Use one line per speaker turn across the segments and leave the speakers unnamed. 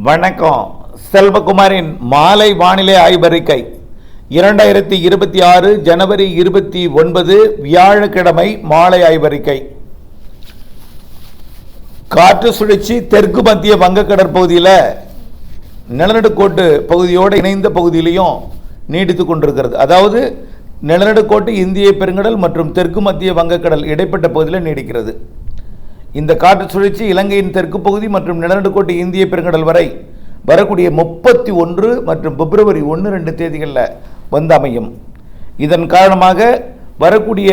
வணக்கம். செல்வகுமாரின் மாலை வானிலை ஆய்வறிக்கை 2026 ஜனவரி 29 வியாழக்கிழமை மாலை ஆய்வறிக்கை. காற்று சுழற்சி தெற்கு மத்திய வங்கக்கடற்பகுதியில் நிலநடுக்கோட்டு பகுதியோடு இணைந்த பகுதியிலையும் நீடித்து கொண்டிருக்கிறது. அதாவது நிலநடுக்கோட்டு இந்திய பெருங்கடல் மற்றும் தெற்கு மத்திய வங்கக்கடல் இடைப்பட்ட பகுதியில் நீடிக்கிறது. இந்த காற்று சுழற்சி இலங்கையின் தெற்கு பகுதி மற்றும் நிலநடுக்கோட்டு இந்திய பெருங்கடல் வரை வரக்கூடிய 31 மற்றும் பிப்ரவரி 1-2 தேதிகளில் வந்து அமையும். இதன் காரணமாக வரக்கூடிய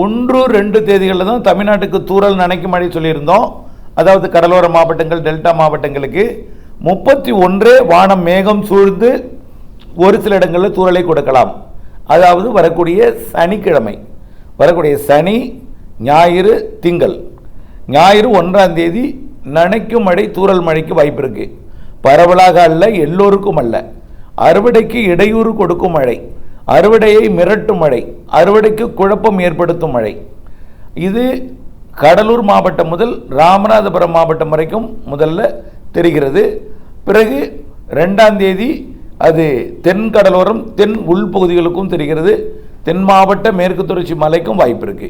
1-2 தேதிகளில் தான் தமிழ்நாட்டுக்கு தூறல் நனைக்கும் மழை சொல்லியிருந்தோம். அதாவது கடலோர மாவட்டங்கள், டெல்டா மாவட்டங்களுக்கு 31 வானம் மேகம் சூழ்ந்து ஒரு சில இடங்களில் தூறலை கொடுக்கலாம். அதாவது வரக்கூடிய சனிக்கிழமை, வரக்கூடிய சனி, ஞாயிறு, திங்கள். ஞாயிறு 1ஆம் தேதி நனைக்கும் மழை, தூறல் மழைக்கு வாய்ப்பு இருக்கு. பரவலாக அல்ல, எல்லோருக்கும் அல்ல. அறுவடைக்கு இடையூறு கொடுக்கும் மழை, அறுவடையை மிரட்டும் மழை, அறுவடைக்கு குழப்பம் ஏற்படுத்தும் மழை. இது கடலூர் மாவட்டம் முதல் ராமநாதபுரம் மாவட்டம் வரைக்கும் முதல்ல தெரிகிறது. பிறகு 2ஆம் தேதி அது தென் கடலோரம், தென் உள்பகுதிகளுக்கும் தெரிகிறது. தென் மாவட்ட மேற்கு தொடர்ச்சி மலைக்கும் வாய்ப்பு இருக்கு.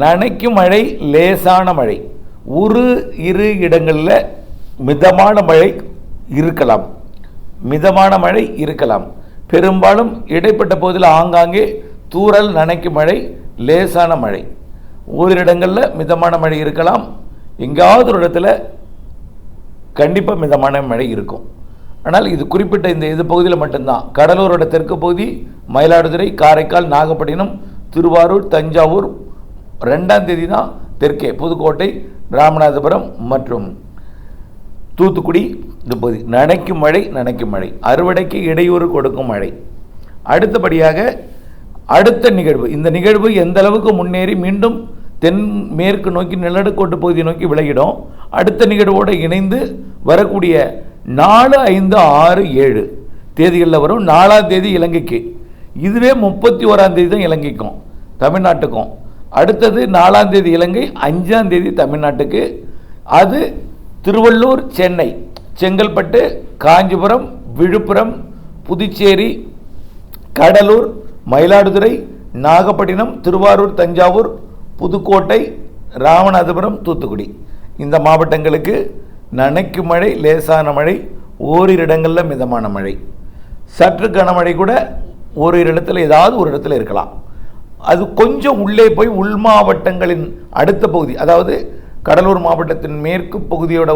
நனைக்கும் மழை, லேசான மழை, இரு இடங்களில் மிதமான மழை இருக்கலாம். மிதமான மழை இருக்கலாம். பெரும்பாலும் இடைப்பட்ட பகுதியில் ஆங்காங்கே தூறல், நனைக்கும் மழை, லேசான மழை. ஓரிரு இடங்களில் மிதமான மழை இருக்கலாம். எங்காவது ஒரு இடத்துல கண்டிப்பாக மிதமான மழை இருக்கும். ஆனால் இது குறிப்பிட்ட இந்த பகுதியில் மட்டும்தான். கடலூரோட தெற்கு பகுதி, மயிலாடுதுறை, காரைக்கால், நாகப்பட்டினம், திருவாரூர், தஞ்சாவூர் 2ஆம் தேதி தான் தெற்கே புதுக்கோட்டை, ராமநாதபுரம் மற்றும் தூத்துக்குடி இந்த பகுதி நனைக்கும் மழை, அறுவடைக்கு இடையூறு கொடுக்கும் மழை. அடுத்தபடியாக அடுத்த நிகழ்வு, இந்த நிகழ்வு எந்த அளவுக்கு முன்னேறி மீண்டும் தென் மேற்கு நோக்கி நிலநடுக்கோட்டு பகுதியை நோக்கி விலகிடும். அடுத்த நிகழ்வோடு இணைந்து வரக்கூடிய 4, 5, 6, 7 தேதிகளில் வரும். 4ஆம் தேதி இலங்கைக்கு, இதுவே 31ஆம் தேதி தான் இலங்கைக்கும் தமிழ்நாட்டுக்கும். அடுத்தது 4ஆம் தேதி இலங்கை, 5ஆம் தேதி தமிழ்நாட்டுக்கு. அது திருவள்ளூர், சென்னை, செங்கல்பட்டு, காஞ்சிபுரம், விழுப்புரம், புதுச்சேரி, கடலூர், மயிலாடுதுறை, நாகப்பட்டினம், திருவாரூர், தஞ்சாவூர், புதுக்கோட்டை, ராமநாதபுரம், தூத்துக்குடி இந்த மாவட்டங்களுக்கு நனைக்கும் மழை, லேசான மழை, ஓரிரு இடங்களில் மிதமான மழை, சற்று கனமழை கூட ஓரிரு இடத்துல ஏதாவது ஒரு இடத்துல இருக்கலாம். அது கொஞ்சம் உள்ளே போய் உள் மாவட்டங்களின் அடுத்த பகுதி, அதாவது கடலூர் மாவட்டத்தின் மேற்கு பகுதியோட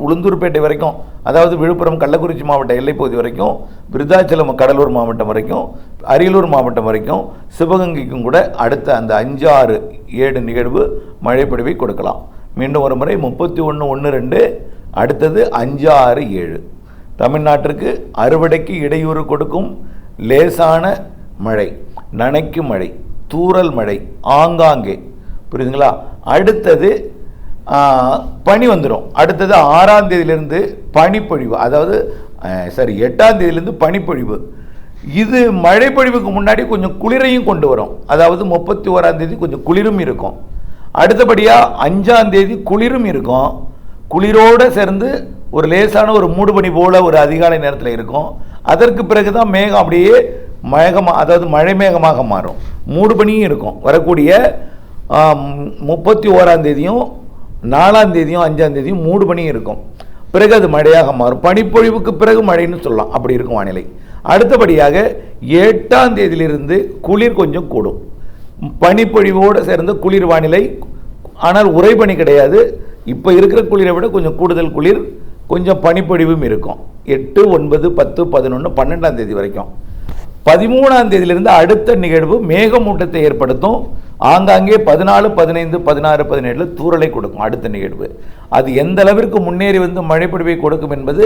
உளுந்தூர்பேட்டை வரைக்கும், அதாவது விழுப்புரம், கள்ளக்குறிச்சி மாவட்ட எல்லைப்பகுதி வரைக்கும், விருத்தாச்சலம் கடலூர் மாவட்டம் வரைக்கும், அரியலூர் மாவட்டம் வரைக்கும், சிவகங்கைக்கும் கூட அடுத்த அந்த 5, 6, 7 நிகழ்வு மழைப்பொழிவை கொடுக்கலாம். மீண்டும் ஒரு முறை 31, 1, 2, அடுத்தது 5, 6, 7 தமிழ்நாட்டிற்கு அறுவடைக்கு இடையூறு கொடுக்கும் லேசான மழை, நனைக்கும் மழை, தூறல் மழை ஆங்காங்கே. புரியுதுங்களா? அடுத்தது பனி வந்துடும். அடுத்தது 6ஆம் தேதியிலிருந்து பனிப்பொழிவு, அதாவது 8ஆம் தேதியிலிருந்து பனிப்பொழிவு. இது மழைப்பொழிவுக்கு முன்னாடி கொஞ்சம் குளிரையும் கொண்டு வரும். அதாவது 31ஆம் தேதி கொஞ்சம் குளிரும் இருக்கும். அடுத்தபடியாக 5ஆம் தேதி குளிரும் இருக்கும். குளிரோடு சேர்ந்து ஒரு லேசான ஒரு மூடுபனி போல ஒரு அதிகாலை நேரத்தில் இருக்கும். அதற்கு பிறகு தான் மேகம் அப்படியே மேகமாக, அதாவது மழை மேகமாக மாறும். மூடுபனியும் இருக்கும். வரக்கூடிய 31ஆம் தேதியும் 4ஆம் தேதியும் 5ஆம் தேதியும் மூடுபனியும் இருக்கும். பிறகு அது மழையாக மாறும். பனிப்பொழிவுக்கு பிறகு மழைன்னு சொல்லலாம். அப்படி இருக்கும் வானிலை. அடுத்தபடியாக 8ஆம் தேதியிலிருந்து குளிர் கொஞ்சம் கூடும். பனிப்பொழிவோடு சேர்ந்த குளிர் வானிலை. ஆனால் உறைபனி கிடையாது. இப்போ இருக்கிற குளிரை விட கொஞ்சம் கூடுதல் குளிர், கொஞ்சம் பனிப்பொழிவும் இருக்கும். 8, 9, 10, 11, 12ஆம் தேதி வரைக்கும். 13ஆம் தேதியிலிருந்து அடுத்த நிகழ்வு மேகமூட்டத்தை ஏற்படுத்தும். ஆங்காங்கே 14, 15, 16, 17 தூறலை கொடுக்கும். அடுத்த நிகழ்வு அது எந்த அளவிற்கு முன்னேறி வந்து மழைப்பொழிவை கொடுக்கும் என்பது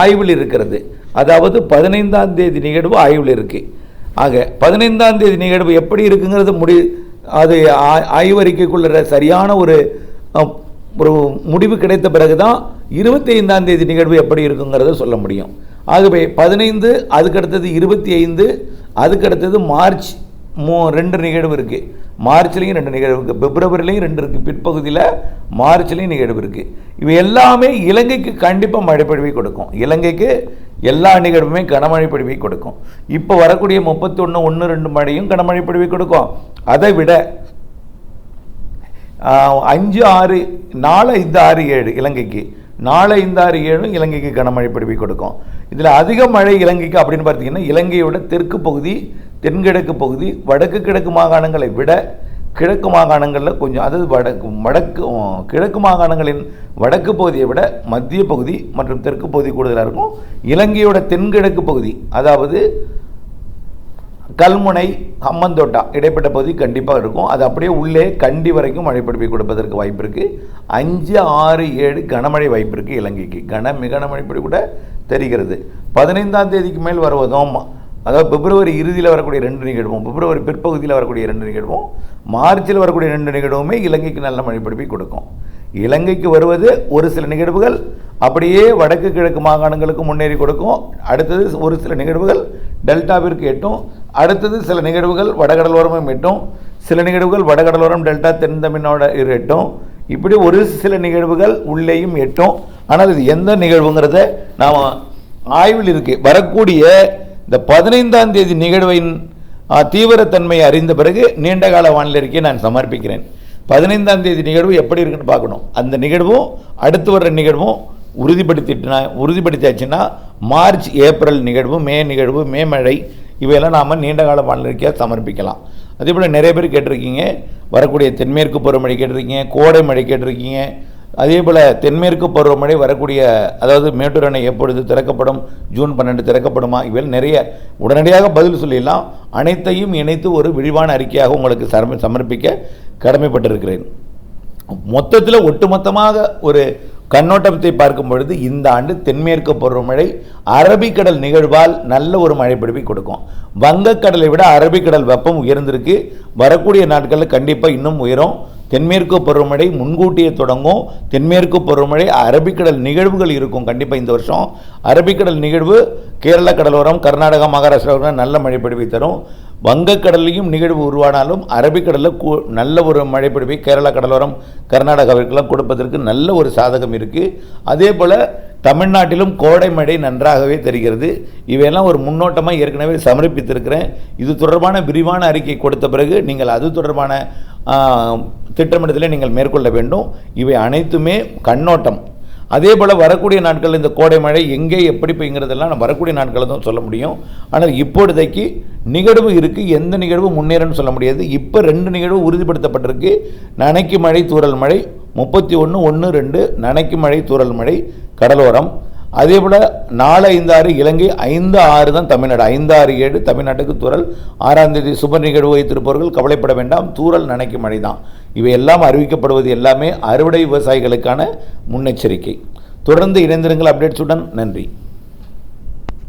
ஆய்வில் இருக்கிறது. அதாவது 15ஆம் தேதி நிகழ்வு ஆய்வில் இருக்கு. ஆக 15ஆம் தேதி நிகழ்வு எப்படி இருக்குங்கிறது அது ஆய்வறிக்கைக்குள்ள சரியான ஒரு முடிவு கிடைத்த பிறகுதான் 25ஆம் தேதி நிகழ்வு எப்படி இருக்குங்கிறத சொல்ல முடியும். ஆகவே 15, அதுக்கடுத்தது 25, அதுக்கடுத்தது மார்ச் 2 நிகழ்வு இருக்குது. மார்ச்லேயும் 2 நிகழ்வு இருக்குது, பிப்ரவரிலையும் 2 இருக்குது, பிற்பகுதியில் மார்ச்லேயும் நிகழ்வு இருக்குது. இவை எல்லாமே இலங்கைக்கு கண்டிப்பாக மழை பொழிவை கொடுக்கும். இலங்கைக்கு எல்லா நிகழ்வுமே கனமழை பொழிவை கொடுக்கும். இப்போ வரக்கூடிய 31-1-2 மழையும் கனமழை பொழிவை கொடுக்கும். அதை விட 5-6 4 5 6 7 இலங்கைக்கு 4 5 6 7 இலங்கைக்கு கனமழை பொழிவை கொடுக்கும். இதில் அதிக மழை இலங்கைக்கு அப்படின்னு பார்த்தீங்கன்னா இலங்கையோட தெற்கு பகுதி, தென்கிழக்கு பகுதி, வடக்கு கிழக்கு மாகாணங்களை விட கிழக்கு மாகாணங்களில் கொஞ்சம், அதாவது கிழக்கு மாகாணங்களின் வடக்கு பகுதியை விட மத்திய பகுதி மற்றும் தெற்கு பகுதி கூடுதலாக இருக்கும். இலங்கையோட தென்கிழக்கு பகுதி, அதாவது கல்முனை, ஹம்மந்தோட்டா இடைப்பட்ட பகுதி கண்டிப்பாக இருக்கும். அது அப்படியே உள்ளே கண்டி வரைக்கும் மழை பொழிவை கொடுப்பதற்கு வாய்ப்பு இருக்குது. 5 6 7 கனமழை வாய்ப்பு இருக்குது இலங்கைக்கு. மிக கனமழை பொழிவு கூட தெரிகிறது. 15ஆம் தேதிக்கு மேல் வருவதும், அதாவது பிப்ரவரி இறுதியில் வரக்கூடிய 2 நிகழ்வும், பிப்ரவரி பிற்பகுதியில் வரக்கூடிய 2 நிகழ்வும், மார்ச்சில் வரக்கூடிய 2 நிகழ்வுமே இலங்கைக்கு நல்ல மழை பொழிவை கொடுக்கும். இலங்கைக்கு வருவது ஒரு சில நிகழ்வுகள் அப்படியே வடக்கு கிழக்கு மாகாணங்களுக்கு முன்னேறி கொடுக்கும். அடுத்தது ஒரு சில நிகழ்வுகள் டெல்டாவிற்கு எட்டும். அடுத்தது சில நிகழ்வுகள் வடகடலோரமும் எட்டும். சில நிகழ்வுகள் வடகடலோரம் டெல்டா தென் தமிழ்நாடு எட்டும். இப்படி ஒரு சில நிகழ்வுகள் உள்ளேயும் எட்டும். ஆனால் இது எந்த நிகழ்வுங்கிறத நாம் ஆய்வில் இருக்கு. வரக்கூடிய இந்த 15ஆம் தேதி நிகழ்வின் தீவிரத்தன்மையை அறிந்த பிறகு நீண்டகால வானிலை அறிக்கையை நான் சமர்ப்பிக்கிறேன். 15ஆம் தேதி நிகழ்வு எப்படி இருக்குன்னு பார்க்கணும். அந்த நிகழ்வும் அடுத்து வர்ற நிகழ்வும் உறுதிப்படுத்தியாச்சுன்னா மார்ச் ஏப்ரல் நிகழ்வு, மே நிகழ்வு, மே மழை, இவையெல்லாம் நாம் நீண்டகால வானிலை அறிக்கையாக சமர்ப்பிக்கலாம். அதே போல் நிறைய பேர் கேட்டிருக்கீங்க, வரக்கூடிய தென்மேற்கு பருவமழை கேட்டிருக்கீங்க, கோடை மழை கேட்டிருக்கீங்க. அதே போல் தென்மேற்கு பருவமழை வரக்கூடிய, அதாவது மேட்டூர் அணை எப்பொழுது திறக்கப்படும், ஜூன் 12 திறக்கப்படுமா, இவையில் நிறைய உடனடியாக பதில் சொல்லிடலாம். அனைத்தையும் இணைத்து ஒரு விரிவான அறிக்கையாக உங்களுக்கு சமர்ப்பிக்க கடமைப்பட்டிருக்கிறேன். மொத்தத்தில் ஒட்டுமொத்தமாக ஒரு கண்ணோட்டத்தை பார்க்கும் பொழுது இந்த ஆண்டு தென்மேற்கு பருவமழை அரபிக்கடல் நிகழ்வால் நல்ல ஒரு மழை பொழிவை கொடுக்கும். வங்கக்கடலை விட அரபிக்கடல் வெப்பம் உயர்ந்திருக்கு. வரக்கூடிய நாட்களில் கண்டிப்பாக இன்னும் உயரும். தென்மேற்கு பருவமழை முன்கூட்டியே தொடங்கும். தென்மேற்கு பருவமழை அரபிக்கடல் நிகழ்வுகள் இருக்கும். கண்டிப்பாக இந்த வருஷம் அரபிக்கடல் நிகழ்வு கேரள கடலோரம், கர்நாடகா, மகாராஷ்டிரா நல்ல மழை பொழிவை தரும். வங்கக்கடலையும் நிகழ்வு உருவானாலும் அரபிக்கடலில் நல்ல ஒரு மழை பொழிவை கேரள கடலோரம், கர்நாடகாவிற்கெல்லாம் கொடுப்பதற்கு நல்ல ஒரு சாதகம் இருக்குது. அதே போல் தமிழ்நாட்டிலும் கோடை மழை நன்றாகவே தெரிகிறது. இவையெல்லாம் ஒரு முன்னோட்டமாக ஏற்கனவே சமர்ப்பித்திருக்கிறேன். இது தொடர்பான விரிவான அறிக்கை கொடுத்த பிறகு நீங்கள் அது தொடர்பான திட்டமிடுதலை நீங்கள் மேற்கொள்ள வேண்டும். இவை அனைத்துமே கண்ணோட்டம். அதே போல் வரக்கூடிய நாட்களில் இந்த கோடை மழை எங்கே எப்படி பெய்யுங்கிறதெல்லாம் நம்ம வரக்கூடிய நாட்களில் தான் சொல்ல முடியும். ஆனால் இப்பொழுதைக்கு நிகழ்வு இருக்குது, எந்த நிகழ்வு முன்னேறன்னு சொல்ல முடியாது. இப்போ 2 நிகழ்வு உறுதிப்படுத்தப்பட்டிருக்கு. நனைக்கு மழை, தூறல் மழை 31-1-2 நனைக்கு மழை, தூறல் மழை கடலோரம். அதே போல் 4 5 6 இலங்கை, 5 6 தான் தமிழ்நாடு, 5 6 7 தமிழ்நாட்டுக்கு தூறல். 6ஆம் தேதி சுப நிகழ்வு வைத்திருப்பவர்கள் கவலைப்பட வேண்டாம், தூறல் நனைக்கு மழை தான். இவை எல்லாம் அறிவிக்கப்படுவது எல்லாமே அறுவடை விவசாயிகளுக்கான முன்னெச்சரிக்கை. தொடர்ந்து இணைந்திருங்கள் அப்டேட்ஸுடன். நன்றி.